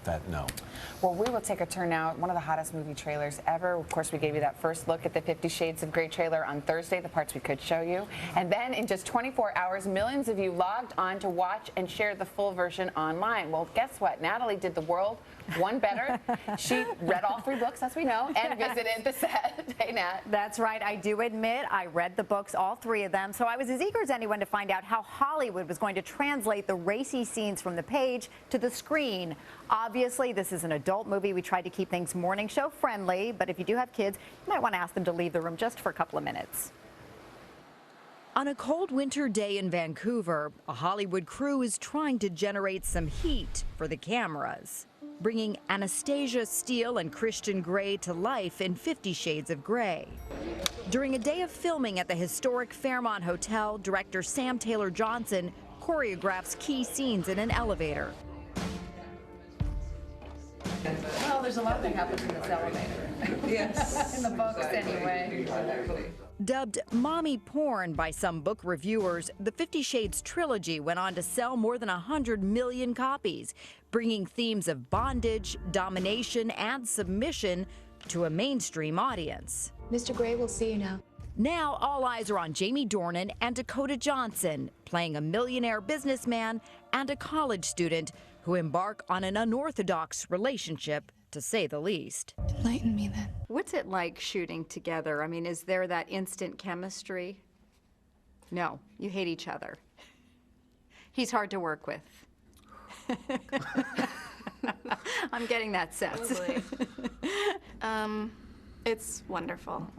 that no. Well, we will take a turn now. One of the hottest movie trailers ever. Of course, we gave you that first look at the 50 Shades of Grey trailer on Thursday, the parts we could show you. And then in just 24 hours, millions of you logged on to watch and share the full version online. Well, guess what? Natalie did the world one better. She read all 3 books, as we know, and visited the set. Hey, Nat. That's right. I do admit I read the books, all 3 of them, so I was as eager as anyone to find out how Hollywood was going to translate the racy scenes from the page to the screen. Obviously, this is an adult movie. We tried to keep things morning show friendly, but if you do have kids, you might want to ask them to leave the room just for a couple of minutes. On a cold winter day in Vancouver, a Hollywood crew is trying to generate some heat for the cameras, bringing Anastasia Steele and Christian Grey to life in 50 Shades of Grey. During a day of filming at the historic Fairmont Hotel, director Sam Taylor Johnson choreographs key scenes in an elevator. Well, there's a lot that happens in this elevator. Yes. In the books, anyway. Dubbed mommy porn by some book reviewers, the 50 Shades trilogy went on to sell more than 100 million copies, bringing themes of bondage, domination, and submission to a mainstream audience. Mr. Grey will see you now. Now all eyes are on Jamie Dornan and Dakota Johnson, playing a millionaire businessman and a college student who embark on an unorthodox relationship, to say the least. Enlighten me then. What's it like shooting together? I mean, is there that instant chemistry? No, you hate each other. He's hard to work with. I'm getting that sense. It's wonderful.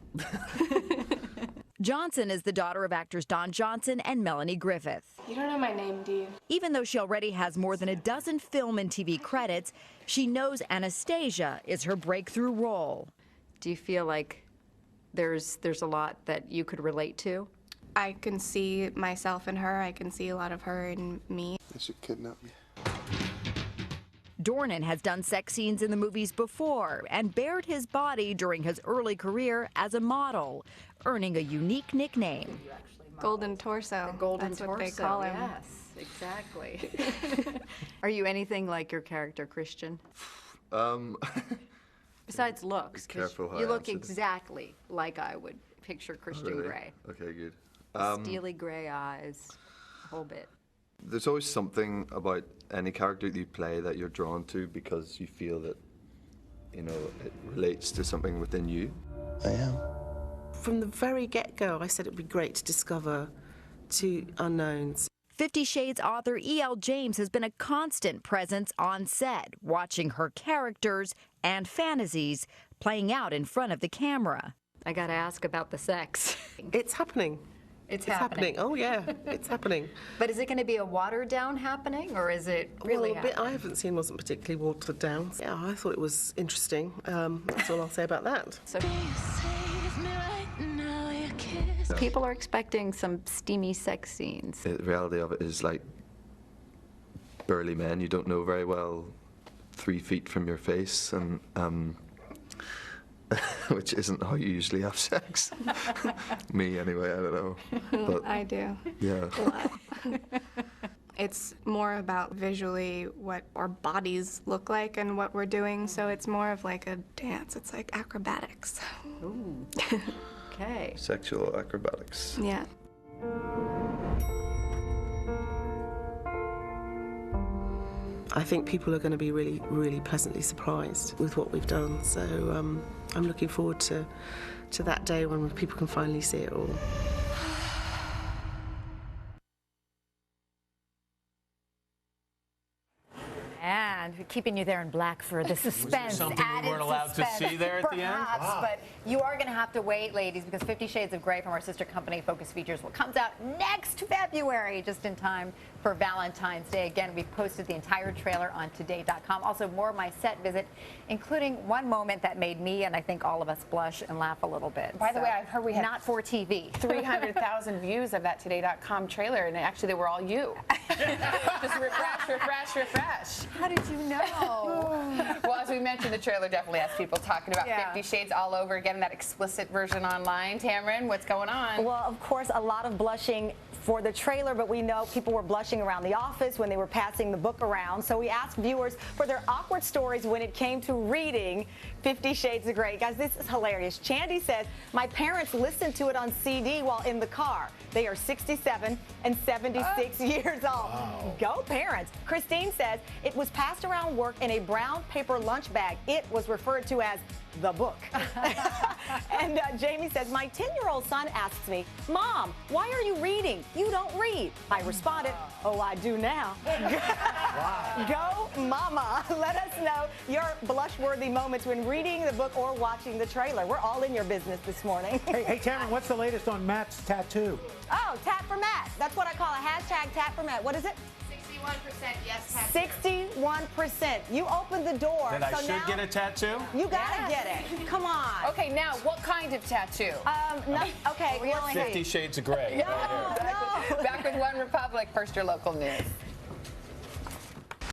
Johnson is the daughter of actors Don Johnson and Melanie Griffith. You don't know my name, do you? Even though she already has more than a dozen film and TV credits, she knows Anastasia is her breakthrough role. Do you feel like there's a lot that you could relate to? I can see myself in her. I can see a lot of her in me. They should kidnap me. Dornan has done sex scenes in the movies before and bared his body during his early career as a model, earning a unique nickname. Golden Torso. The Golden That's Torso, what they call him. Yes, exactly. Are you anything like your character, Christian? Besides looks. Careful how you I look answer this. exactly like I would picture Christian Really? Grey. Okay, good. Steely gray eyes, a whole bit. There's always something about any character that you play that you're drawn to because you feel that, you know, it relates to something within you. I am. From the very get-go, I said it'd be great to discover 2 unknowns. 50 Shades author E.L. James has been a constant presence on set, watching her characters and fantasies playing out in front of the camera. I gotta ask about the sex. It's happening. It's happening. Oh, yeah, it's happening. But is it going to be a watered down happening, or is it really Well, the bit I haven't seen wasn't particularly watered down. Yeah, I thought it was interesting. That's all I'll say about that. So people are expecting some steamy sex scenes. The reality of it is like burly men you don't know very well 3 feet from your face, and which isn't how you usually have sex. Me, anyway, I don't know. But, I do. yeah. It's more about visually what our bodies look like and what we're doing, so it's more of like a dance. It's like acrobatics. Ooh. Okay. Sexual acrobatics. Yeah. I think people are going to be really, really pleasantly surprised with what we've done. So I'm looking forward to that day when people can finally see it all. And keeping you there in black for the suspense. Something we weren't allowed to see there at the end? Perhaps, but you are going to have to wait, ladies, because 50 Shades of Grey from our sister company, Focus Features, comes out next February, just in time for Valentine's Day. Again, we've posted the entire trailer on today.com. Also, more of my set visit, including one moment that made me and I think all of us blush and laugh a little bit. By the way, I've heard we had not for TV. 300,000 views of that today.com trailer, and actually they were all you. Just refresh, refresh, refresh. How did you know? Well, as we we mentioned, the trailer definitely has people talking about 50 Shades all over again, that explicit version online. Tamron, what's going on? Well, of course, a lot of blushing for the trailer, but we know people were blushing around the office when they were passing the book around. So we asked viewers for their awkward stories when it came to reading 50 Shades of Grey. Guys, this is hilarious. Chandy says, my parents listened to it on CD while in the car. They are 67 and 76 years old. Wow. Go parents. Christine says, it was passed around work in a brown paper lunch bag. It was referred to as the book. And Jamie says, my 10-year-old son asks me, Mom, why are you reading? You don't read. I responded, oh, I do now. Wow. Go mama. Let us know your blush-worthy moments when reading the book or watching the trailer. We're all in your business this morning. Hey, Tamron, what's the latest on Matt's tattoo? Oh, tat for Matt. That's what I call a hashtag tat for Matt. What is it? 61% yes tattoo. 61%. You opened the door. Then I should get a tattoo? You gotta get it. Come on. Okay, now what kind of tattoo? Okay, we only 50 Shades of Grey. No. Back with One Republic. First, your local news.